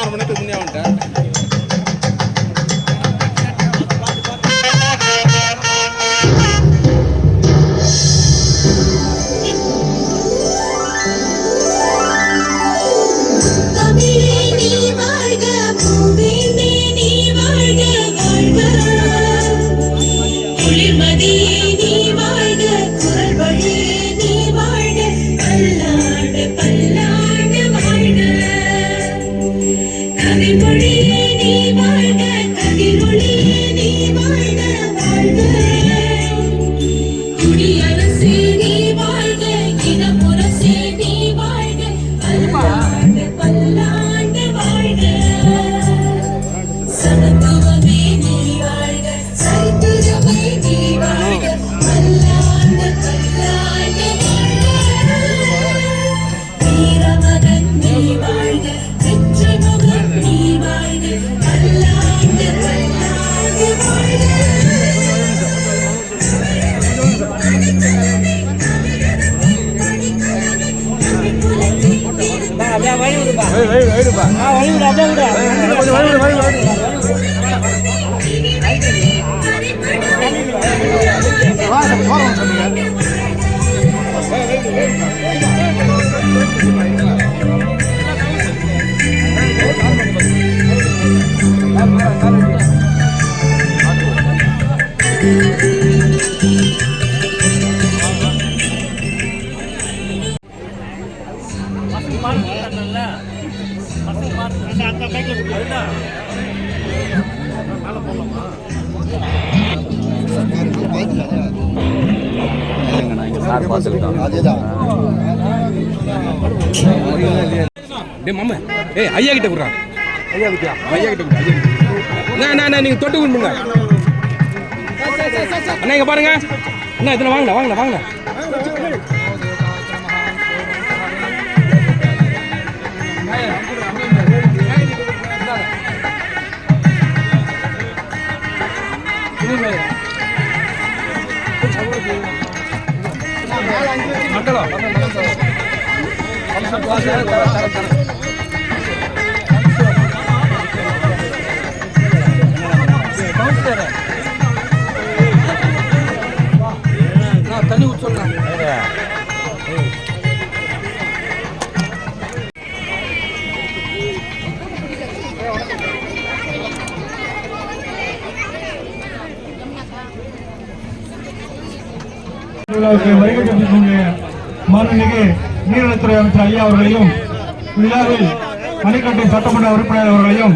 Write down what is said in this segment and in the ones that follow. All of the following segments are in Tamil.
1/2 மணி நேரத்துக்கு முன்னே வந்துட்டேன். ஐயா கிட்ட கொடுறான். ஐயா கிட்ட நீங்க தொட்டு கொடுங்க அண்ணா. இங்க பாருங்க அண்ணா, இதுல வாங்க. தண்ணி ஊற்றலாம். மாண்புமிகு நீர்வளத்துறை அமைச்சர் ஐயா அவர்களையும் விழாவில் அணைக்கட்டை சட்டமன்ற உறுப்பினர் அவர்களையும்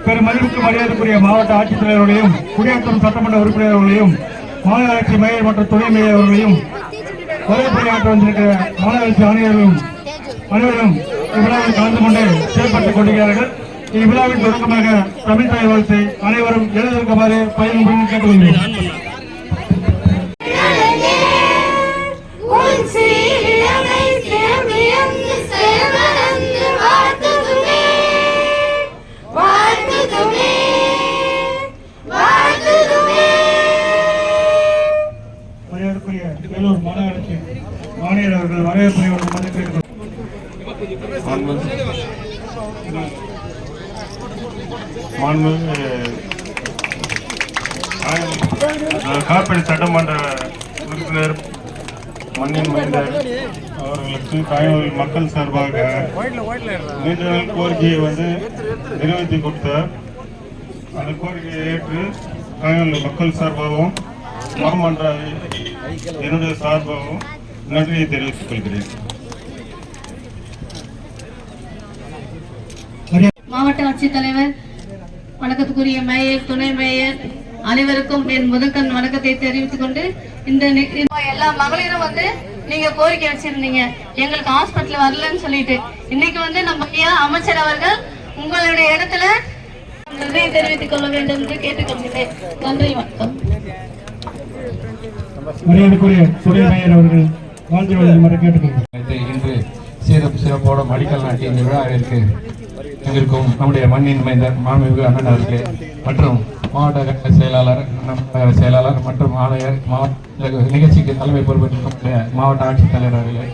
பெருமதிப்புக்கு மரியாதைக்குரிய மாவட்ட ஆட்சித்தலைவர்களையும் குடியாத்தம் சட்டமன்ற உறுப்பினர் அவர்களையும் மாநகராட்சி மேயர் மற்றும் துணை மேயர் அவர்களையும் வரவேற்புரையாற்ற வந்திருக்கிற மாநகராட்சி ஆணையர்களும் அனைவரும் இவ்விழாவில் கலந்து கொண்டு செயல்பட்டுக் கொண்டிருக்கிறார்கள். இவ்விழாவின் தொடக்கமாக தமிழ் தாய் வாழ்த்தை அனைவரும் எழுதியிருக்குமாறு பயன்படுத்தி கேட்டுக்கொள்கிறேன். ஆணையர் அவர்கள் வரவேற்பு காப்பீடு சட்டமன்ற உறுப்பினர் மண்ணின் மைந்தர் அவர்களுக்கு காயல் மக்கள் சார்பாக நீண்ட கோரிக்கையை நிறைவேற்றி கொடுத்தார். அந்த கோரிக்கையை ஏற்று காயல் மக்கள் சார்பாகவும் மாமன்ற என்னுடைய சார்பாகவும் நன்றியை தெரிவித்துக் கொள்கிறேன். மாவட்ட ஆட்சித்தலைவர், வணக்கத்துக்குரிய மேயர், துணை மேயர் அனைவருக்கும் என் முதற்கண் வணக்கத்தை தெரிவித்துக் கொண்டு, இந்த எல்லா மகளிரும் நீங்க கோரிக்கை வச்சிருந்தீங்க எங்களுக்கு ஹாஸ்பிட்டல் வரலன்னு சொல்லிட்டு, இன்னைக்கு நம்ம அமைச்சர் அவர்கள் உங்களுடைய இடத்துல நன்றியை தெரிவித்துக் கொள்ள வேண்டும் என்று கேட்டுக்கொள்கிறேன். நன்றி, வணக்கம். மரியாதைக்குரிய துணை மேயர் அவர்கள் இன்று சிறப்போட மடிக்கல் நாட்டி இந்த விழாவிற்கு எங்கிருக்கும் நம்முடைய மண்ணின் மைந்தர் மாண்புமிகு அண்ணன் அவர்களே மற்றும் மாவட்ட செயலாளர் மற்றும் ஆணையர் நிகழ்ச்சிக்கு தலைமை பொறுப்பேற்ற மாவட்ட ஆட்சித்தலைவர் அவர்களே,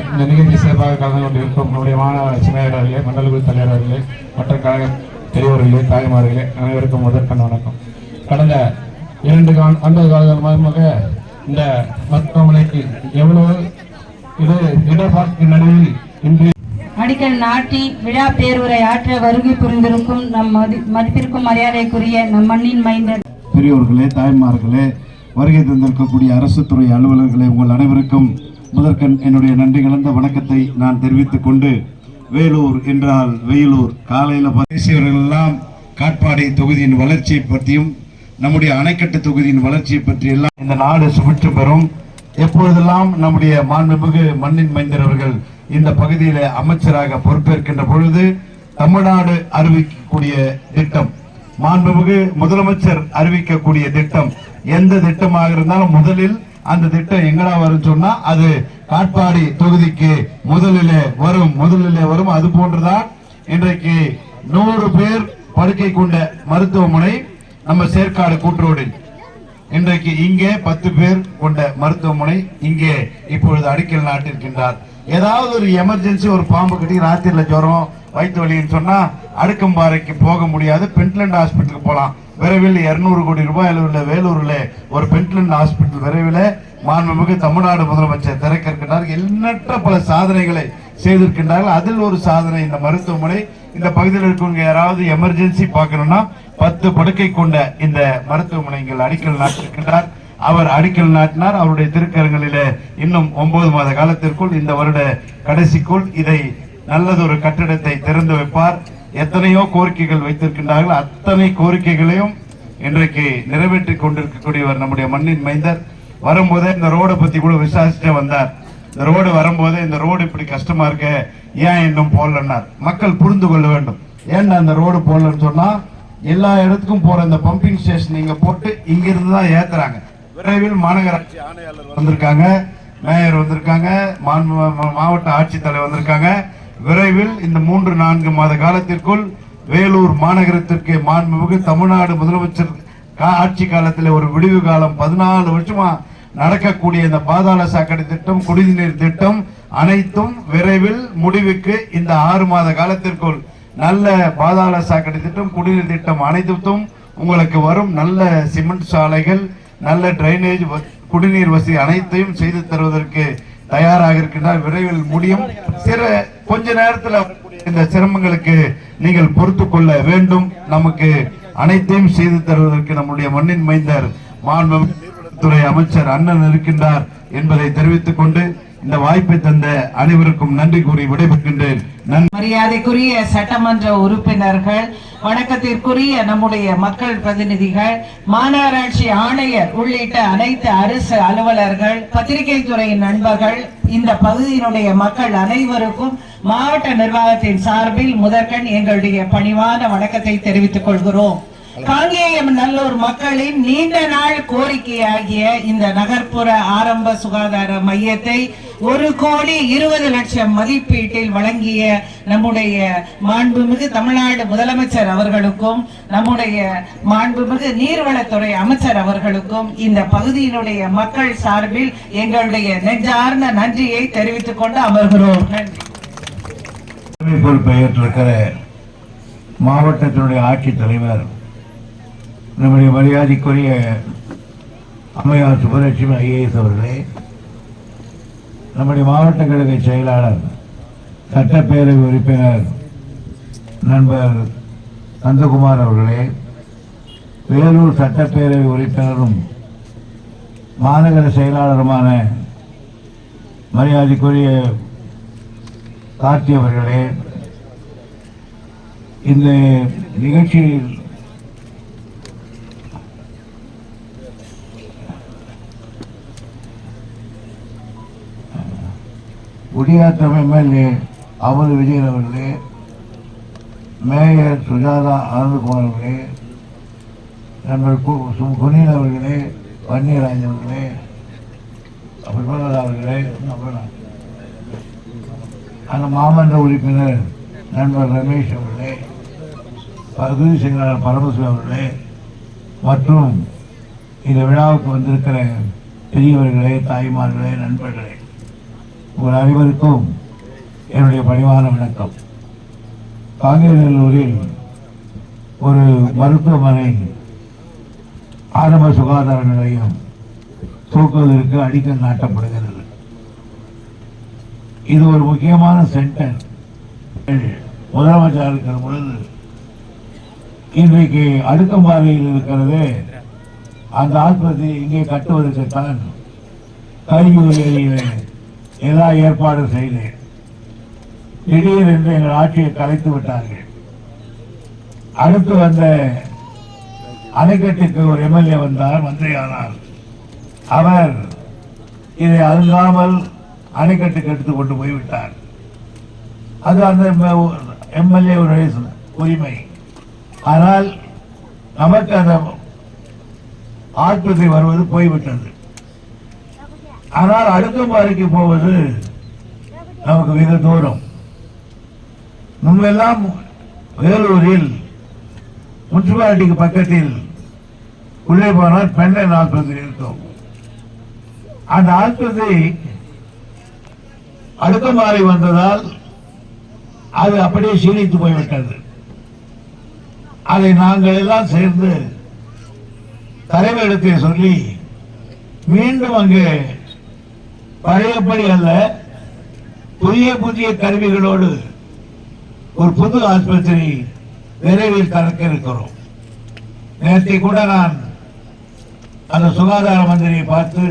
இந்த நிகழ்ச்சி சிறப்பாக கலந்து கொண்டிருக்கும் நம்முடைய மாணவ சிமையர்களே, மண்டல குழு தலைவர்களே, மற்ற கழக பெரியவர்களே, தாய்மார்களே, அனைவருக்கும் முதற்கண் வணக்கம். கடந்த 2 ஆண்டு காலமாக இந்த மருத்துவமனைக்கு எவ்வளவு இடர்பாட்டின் நடுவில் இன்று அடிக்கல் நாட்டி விழா பேருரை ஆற்ற வருகை புரிந்திருக்கும் நம் மதிப்பிற்கும் மரியாதைக்குரிய நம் மண்ணின் மைந்தர் பெரியோர்களே, தாய்மார்களே, வருகை தந்திருக்கக்கூடிய அரசு துறை அலுவலர்களே, உங்கள் அனைவருக்கும் முதற்கண் என்னுடைய நன்றி கலந்த வணக்கத்தை நான் தெரிவித்துக் கொண்டு, வேலூர் என்றால் வெயிலூர், காலையில் பேசியவர்கள் எல்லாம் காட்பாடி தொகுதியின் வளர்ச்சியை பற்றியும் நம்முடைய அணைக்கட்டு தொகுதியின் வளர்ச்சியை பற்றி எல்லாம் இந்த நாடு சுபிட்சம் பெறும். எப்பொழுதெல்லாம் நம்முடைய மாண்புமிகு மண்ணின் மைந்தர் அவர்கள் இந்த பகுதியில அமைச்சராக பொறுப்பேற்கின்ற பொழுது தமிழ்நாடு அறிவிக்கக்கூடிய திட்டம், மாண்புமிகு முதலமைச்சர் அறிவிக்கக்கூடிய திட்டம், எந்த திட்டமாக இருந்தாலும் முதலில் அந்த திட்டம் எங்கடா வரும் சொன்னா அது காட்பாடி தொகுதிக்கு முதலிலே வரும். அது போன்றுதான் இன்றைக்கு 100 பேர் படுக்கை கொண்ட மருத்துவமனை நம்ம சேர்க்காடு கூட்டுரோடில், இன்றைக்கு இங்கே 10 பேர் கொண்ட மருத்துவமனை இங்கே இப்பொழுது அடிக்கல் நாட்டிருக்கின்றார். ஏதாவது ஒரு எமர்ஜென்சி, ஒரு பாம்பு கட்டி ராத்திரில ஜுரம் வயிற்று வலின்னு சொன்னா அடுக்கம்பாறைக்கு போக முடியாது, பென்ட்லண்ட் ஹாஸ்பிட்டலுக்கு போலாம். விரைவில் 200 கோடி ரூபாயில் உள்ள வேலூர்ல ஒரு பென்ட்லண்ட் ஹாஸ்பிட்டல் விரைவில் மாண்புமிகு தமிழ்நாடு முதலமைச்சர் திறக்க இருக்கின்றார். எண்ணற்ற பல சாதனைகளை செய்திருக்கின்றார்கள். அதில் ஒரு சாதனை இந்த மருத்துவமனை. இந்த பகுதியில் இருக்கவங்க யாராவது எமர்ஜென்சி பார்க்கணும்னா 10 படுக்கை கொண்ட இந்த மருத்துவமனை அடிக்கல் நாட்டிருக்கின்றார். அவர் அடிக்கல் நாட்டினார். அவருடைய திருக்கரங்களிலே இன்னும் 9 மாத காலத்திற்குள், இந்த வருட கடைசிக்குள் இதை நல்லதொரு கட்டிடத்தை திறந்து வைப்பார். எத்தனையோ கோரிக்கைகள் வைத்திருக்கின்றார்கள். அத்தனை கோரிக்கைகளையும் இன்றைக்கு நிறைவேற்றி கொண்டிருக்கக்கூடியவர் நம்முடைய மண்ணின் மைந்தர். வரும்போதே இந்த ரோடை பத்தி கூட விசாரிச்சுட்டே வந்தார். இந்த ரோடு வரும்போதே இந்த ரோடு இப்படி கஷ்டமா இருக்க, ஏன் இன்னும் போடலன்னார். மக்கள் புரிந்து கொள்ள வேண்டும். ஏன்னா அந்த ரோடு போடலன்னு சொன்னா எல்லா இடத்துக்கும் போற இந்த பம்பிங் ஸ்டேஷன் நீங்க போட்டு இங்கிருந்து தான் ஏத்துறாங்க. விரைவில் மாநகராட்சி ஆணையாளர் வந்திருக்காங்க, மேயர் வந்திருக்காங்க, மாவட்ட ஆட்சித்தலைவர் வந்திருக்காங்க. விரைவில் இந்த 3-4 மாத காலத்திற்குள் வேலூர் மாநகரத்திற்கு மாண்புமிகு தமிழ்நாடு முதலமைச்சர் ஆட்சி காலத்தில் ஒரு விடிவு காலம் 14 வருஷமா நடக்கக்கூடிய இந்த பாதாள சாக்கடை திட்டம், குடிநீர் திட்டம் அனைத்தும் விரைவில் முடிவுக்கு இந்த 6 மாத காலத்திற்குள் நல்ல பாதாள சாக்கடை திட்டம், குடிநீர் திட்டம் அனைத்தும் உங்களுக்கு வரும். நல்ல சிமெண்ட் சாலைகள், நல்ல டிரைனேஜ், குடிநீர் வசதி அனைத்தையும் செய்து தருவதற்கு தயாராக இருக்கின்றார். விரைவில் முடியும். கொஞ்ச நேரத்தில் இந்த சிரமங்களுக்கு நீங்கள் பொறுத்து கொள்ள வேண்டும். நமக்கு அனைத்தையும் செய்து தருவதற்கு நம்முடைய மண்ணின் மைந்தர் மாண்புமிகு அமைச்சர் அண்ணன் இருக்கின்றார் என்பதை தெரிவித்துக் கொண்டு இந்த வாய்ப்பை தந்த அனைவருக்கும் நன்றி கூறி விடைபெறுகின்றேன். மரியாதைக்குரிய சட்டமன்ற உறுப்பினர்கள், வணக்கத்திற்குரிய நம்முடைய மக்கள் பிரதிநிதிகள், மாநகராட்சி ஆணையர் உள்ளிட்ட அனைத்து அரசு அலுவலர்கள், பத்திரிகை துறையின் நண்பர்கள், இந்த பகுதியினுடைய மக்கள் அனைவருக்கும் மாவட்ட நிர்வாகத்தின் சார்பில் முதற்கண் எங்களுடைய பணிவான வணக்கத்தை தெரிவித்துக் கொள்கிறோம். காங்கேயம் நல்லூர் மக்களின் நீண்ட நாள் கோரிக்கையாகிய இந்த நகர்ப்புற ஆரம்ப சுகாதார மையத்தை 1,20,00,000 மதிப்பீட்டில் வழங்கிய நம்முடைய மாண்புமிகு தமிழ்நாடு முதலமைச்சர் அவர்களுக்கும் நம்முடைய மாண்புமிகு நீர்வளத்துறை அமைச்சர் அவர்களுக்கும் இந்த பகுதியினுடைய மக்கள் சார்பில் எங்களுடைய நெஞ்சார்ந்த நன்றியை தெரிவித்துக் கொண்டு அமர்கிறோம். நன்றி. பொறுப்பேற்றிருக்கிற மாவட்டத்தினுடைய ஆட்சித்தலைவர் நம்முடைய மரியாதைக்குரிய அம்மையார் சுப்பலட்சுமி ஐஏஎஸ் அவர்களே, நம்முடைய மாவட்ட கழக செயலாளர், சட்டப்பேரவை உறுப்பினர் நண்பர் நந்தகுமார் அவர்களே, வேலூர் சட்டப்பேரவை உறுப்பினரும் மாநகர செயலாளருமான மரியாதைக்குரிய கார்த்தி அவர்களே, இந்த நிகழ்ச்சியில் குடியாத்தம் எம்எல்ஏ அமது விஜயன் அவர்களே, மேயர் சுஜாதா ஆனந்தகுமார் அவர்களே, நண்பர் குனியன் அவர்களே, வன்னியராஜ் அவர்களே, அவர்களே, அந்த மாமன்ற உறுப்பினர் நண்பர் ரமேஷ் அவர்களே, பகுதி செயலாளர் பரமசிவம் அவர்களே மற்றும் இந்த விழாவுக்கு வந்திருக்கிற பெரியவர்களே, தாய்மார்களே, நண்பர்களே, உங்கள் அனைவருக்கும் என்னுடைய பணிவான வணக்கம். காங்கேயநல்லூரில் ஒரு மருத்துவமனை ஆரம்ப சுகாதார நிலையம் தூக்குவதற்கு அடிக்கல் நாட்டப்படுகிறது. இது ஒரு முக்கியமான சென்டர். முதலமைச்சர் இருக்கிற பொழுது இன்றைக்கு அடுக்கம்பாறையில் இருக்கிறது அந்த ஆஸ்பத்திரி இங்கே கட்டுவதற்குத்தான் கல்வியில் எல்லா ஏற்பாடு செய்தேன். திடீரென்று எங்கள் ஆட்சியை கலைத்து விட்டார்கள். அடுத்து வந்த அணைக்கட்டுக்கு ஒரு எம்எல்ஏ வந்தார், மந்திரியானார். அவர் இதை அருகாமல் அணைக்கட்டுக்கு எடுத்து கொண்டு போய்விட்டார். அது அந்த எம்எல்ஏ உரிமை. ஆனால் நமக்கு அந்த ஆஸ்பத்திரி வருவது போய்விட்டது. ஆனால் அடுக்கம்பாறைக்கு போவது நமக்கு மிக தூரம். முன்பெல்லாம் வேலூரில் முனிசிபாலிட்டிக்கு பக்கத்தில் உள்ளே போனால் பெண்ணன் ஆஸ்பத்திரி இருக்கும். அந்த ஆஸ்பத்திரி அடுக்கம்பாறை வந்ததால் அது அப்படியே சீனித்து போய்விட்டது. அதை நாங்கள் எல்லாம் சேர்ந்து தலைமையிடத்தை சொல்லி மீண்டும் அங்கு பழையபடி அல்ல, புதிய புதிய கருவிகளோடு ஒரு புது ஆஸ்பத்திரி விரைவில் திறக்க இருக்கிறோம். நேற்றை கூட நான் அந்த சுகாதார மந்திரியை பார்த்து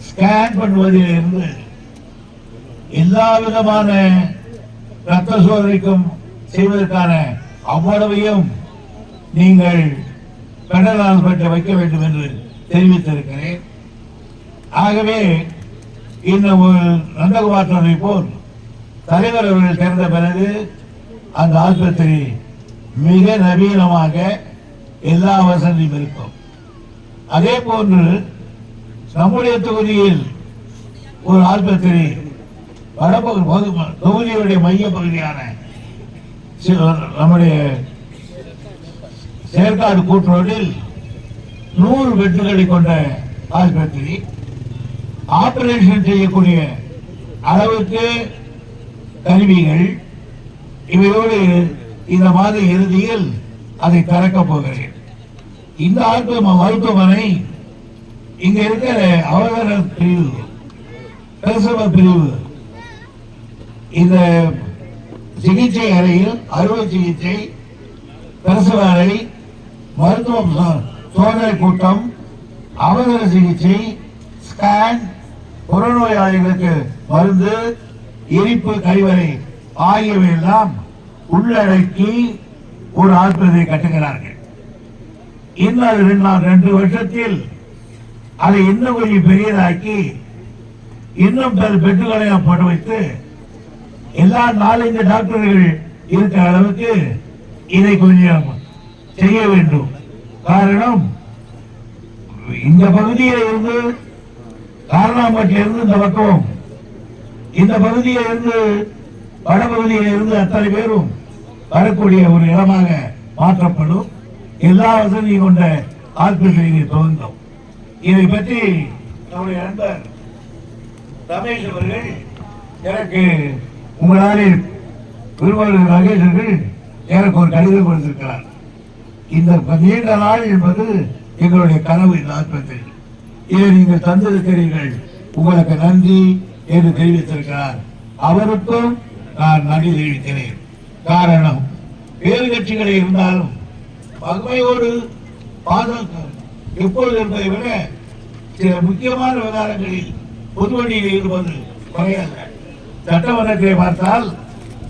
ஸ்கேன் பண்ணுவதில் இருந்து எல்லா விதமான ரத்த சோதனைக்கும் செய்வதற்கான அவ்வளவையும் நீங்கள் பெடரல் ஹாஸ்பிட்டல் வைக்க வேண்டும் என்று தெரிவித்திருக்கிறேன். ஆகவே இந்த நந்தகுமார் போல் தலைவர் அவர்கள் தேர்ந்த பிறகு அந்த ஆஸ்பத்திரி மிக நவீனமாக எல்லா வசதியும் இருக்கும். அதே போன்று நம்முடைய தொகுதியில் ஒரு ஆஸ்பத்திரி தொகுதியுடைய மைய பகுதியான நம்முடைய செயற்காடு கூட்டுரோடில் 100 பெட்டுகளை கொண்ட ஆஸ்பத்திரி ஆபரேஷன் செய்யக்கூடிய அளவுக்கு கருவிகள் இவையோடு இந்த மாத இறுதியில் அதை திறக்கப் போகிறேன். இந்த மருத்துவமனை இங்க இருக்கிற அவசர பிரிவு, பிரசவ பிரிவு, இந்த சிகிச்சை அறையில் அறுவை சிகிச்சை, பிரசவ அறை, மருத்துவ சோதனை கூட்டம், அவசர சிகிச்சை, ஸ்கேன், புறநோயாளிகளுக்கு மருந்து, எரிப்பு கழிவறை ஆகியவை எல்லாம் உள்ளடக்கி ஒரு ஆஸ்பத்திரி கட்டுகிறார்கள். இன்னும் 2 வருஷத்தில் அதை இன்னும் கொஞ்சம் பெரியதாக்கி இன்னும் பெட்டுகளை போட்டு வைத்து எல்லா 4-5 டாக்டர்கள் இருக்கிற அளவுக்கு இதை கொஞ்சம் செய்ய வேண்டும். காரணம், இந்த பகுதியில் இருந்து காரணாம்பட்டியில் இருந்து இந்த பக்கம், இந்த பகுதியில் இருந்து வடபகுதியில் இருந்து அத்தனை பேரும் வரக்கூடிய ஒரு இடமாக மாற்றப்படும். எல்லா வசதியும் கொண்ட ஆஸ்பத்திரி துவங்கும். இதை பற்றி நம்முடைய நண்பர் ரமேஷ் அவர்கள் எனக்கு உங்களாலே விரும்புகிற ரமேஷ் அவர்கள் எனக்கு ஒரு கடிதம் கொடுத்திருக்கிறார். இந்த நீண்ட நாள் என்பது எங்களுடைய கனவு. இந்த ஆஸ்பத்திரி இதை நீங்கள் தந்திருக்கிறீர்கள், உங்களுக்கு நன்றி என்று தெரிவித்திருக்கிறார். அவருக்கும் நான் நன்றி தெரிவிக்கிறேன். காரணம், வேறு கட்சிகளை இருந்தாலும் பகுமையோடு எப்பொழுது இருப்பதை விட சில முக்கியமான விவகாரங்களில் பொதுவண்டியில் இருப்பது குறையல்ல. சட்டமன்றத்தை பார்த்தால்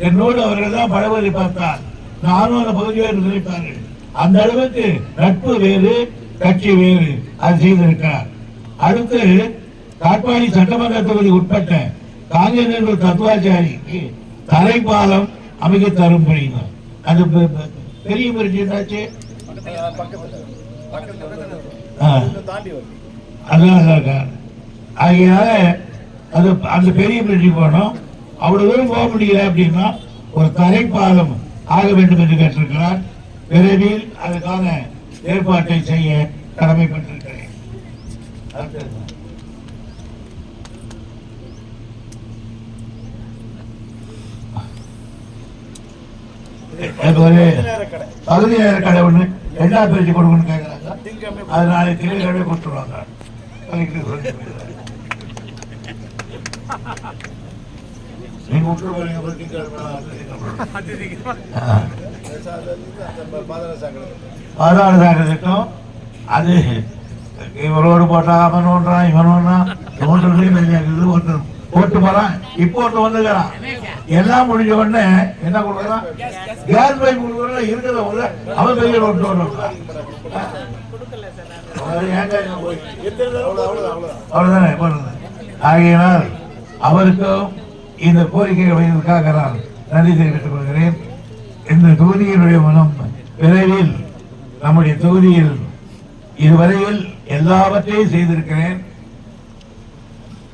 என்னோடு அவர்கள் தான் பழவதை பார்த்தால் நானும் அந்த பகுதியோடு நினைப்பார்கள். அந்த அளவுக்கு நட்பு வேறு, கட்சி வேறு, அது செய்திருக்கிறார். அடுத்து காட்பாடி சட்டமன்ற தொகுதி உட்பட்ட காங்கேயநல்லூர் தத்துவாச்சாரிக்கு தரைப்பாலம் அமைக்க தரும்படி அது பெரிய முயற்சி என்னாச்சு. அதனால அது அந்த பெரிய பிரிட்ஜி போனோம். அவ்வளவு தூரம் போக முடியல அப்படின்னா ஒரு தரைப்பாலம் ஆக வேண்டும் என்று கேட்டிருக்கிறார். விரைவில் அதுக்கான ஏற்பாட்டை செய்ய கடமைப்பட்டிருக்கிறேன். எனக்கு ஒரு பகுதி நேர கடை ஒன்று 2ஆம் பிரிச்சு கொடுக்கணும்னு கேட்குறாங்க. அது நாளைக்கு திங்கட்கிழமை கொடுத்துருவாங்க. நீங்க விட்டு பாதாள சாக்கடை திட்டம் அது ரோடு போட்டா அவன் ஒன்றான் இவன் ஒன்றான் ஒருத்தர் போட்டு போறான். இப்போ ஒருத்தர் வந்துக்கிறான். எல்லாம் முடிஞ்ச உடனே என்ன கொடுக்குறான்? கேஸ் பைப் கொடுக்குறா இருக்கிறத ஒரு அவன் பெரிய ரோட்டு அவ்வளவுதானே. ஆகையினால் அவருக்கும் இந்த கோரிக்கையை வைத்ததற்காக நான் நன்றி தெரிவித்துக் கொள்கிறேன். இந்த தொகுதியினுடைய மனம் விரைவில் நம்முடைய தொகுதியில் இதுவரையில் எல்லாவற்றையும் செய்திருக்கிறேன்.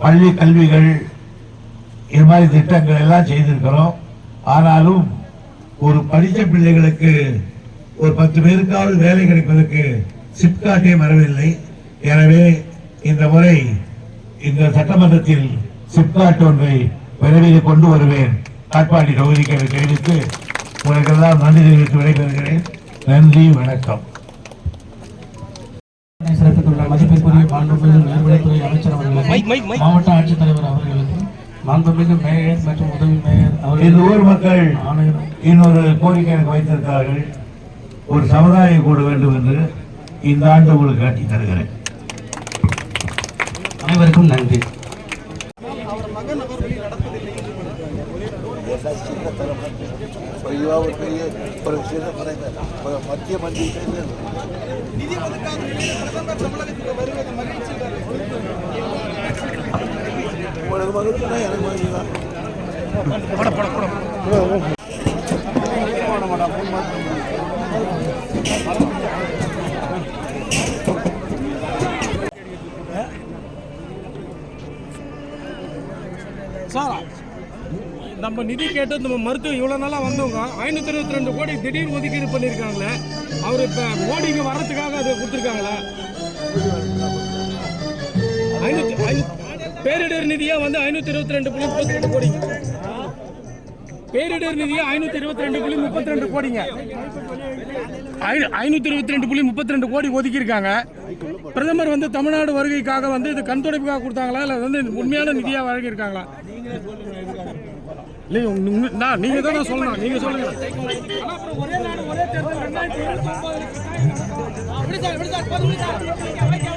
பள்ளி கல்விகள் இது மாதிரி திட்டங்கள் எல்லாம் செய்திருக்கிறோம். ஆனாலும் ஒரு படித்த பிள்ளைகளுக்கு ஒரு 10 பேருக்காவது வேலை கிடைப்பதற்கு சிப்காட்டே வரவில்லை. எனவே இந்த முறை இந்த சட்டமன்றத்தில் சிப்காட் ஒன்றை விரைவில் கொண்டு வருவேன். காட்பாடி தொகுதிக்கு அதை தெரிவித்து உங்களுக்கெல்லாம் நன்றி தெரிவித்து விடைபெறுகிறேன். நன்றி, வணக்கம். சிறப்பித்துள்ள மதிப்பிற்குரிய மாண்புமிகு நெடுவழித்துறை அமைச்சர் அவர்களுக்கு, மாவட்ட ஆட்சித்தலைவர் அவர்களுக்கு, மாண்புமிகு மேயர் மற்றும் உதவி மேயர் அவர்கள், இந்த ஊர் மக்கள் இன்னொரு கோரிக்கை எனக்கு வைத்திருக்கிறார்கள். ஒரு சமுதாயம் கூட வேண்டும் என்று இந்த ஆண்டு உங்களுக்கு காட்டி தருகிறேன். அனைவருக்கும் நன்றி. மத்திய மந்திரி சார், நம்ம நிதி கேட்டு நம்ம மருத்துவம் இவ்வளோ நாளாக வந்தவங்க 522 கோடி திடீர் ஒதுக்கீடு பண்ணியிருக்காங்களே. அவர் இப்போ மோடிக்கு வர்றதுக்காக அதை கொடுத்துருக்காங்களா? பேரிடர் நிதியாக வந்து 522.32 கோடிங்க. பேரிடர் நிதியாக 522.32 கோடிங்க. 522.32 கோடி ஒதுக்கியிருக்காங்க. பிரதமர் வந்து தமிழ்நாடு வருகைக்காக வந்து இது கண் துடைப்புக்காக கொடுத்தாங்களா இல்லை வந்து உண்மையான நிதியாக வழங்கியிருக்காங்களா? நீங்க தான் சொல்லணும். நீங்க சொல்லுங்க. ஒரே நாடு ஒரே தேர்தல் 2029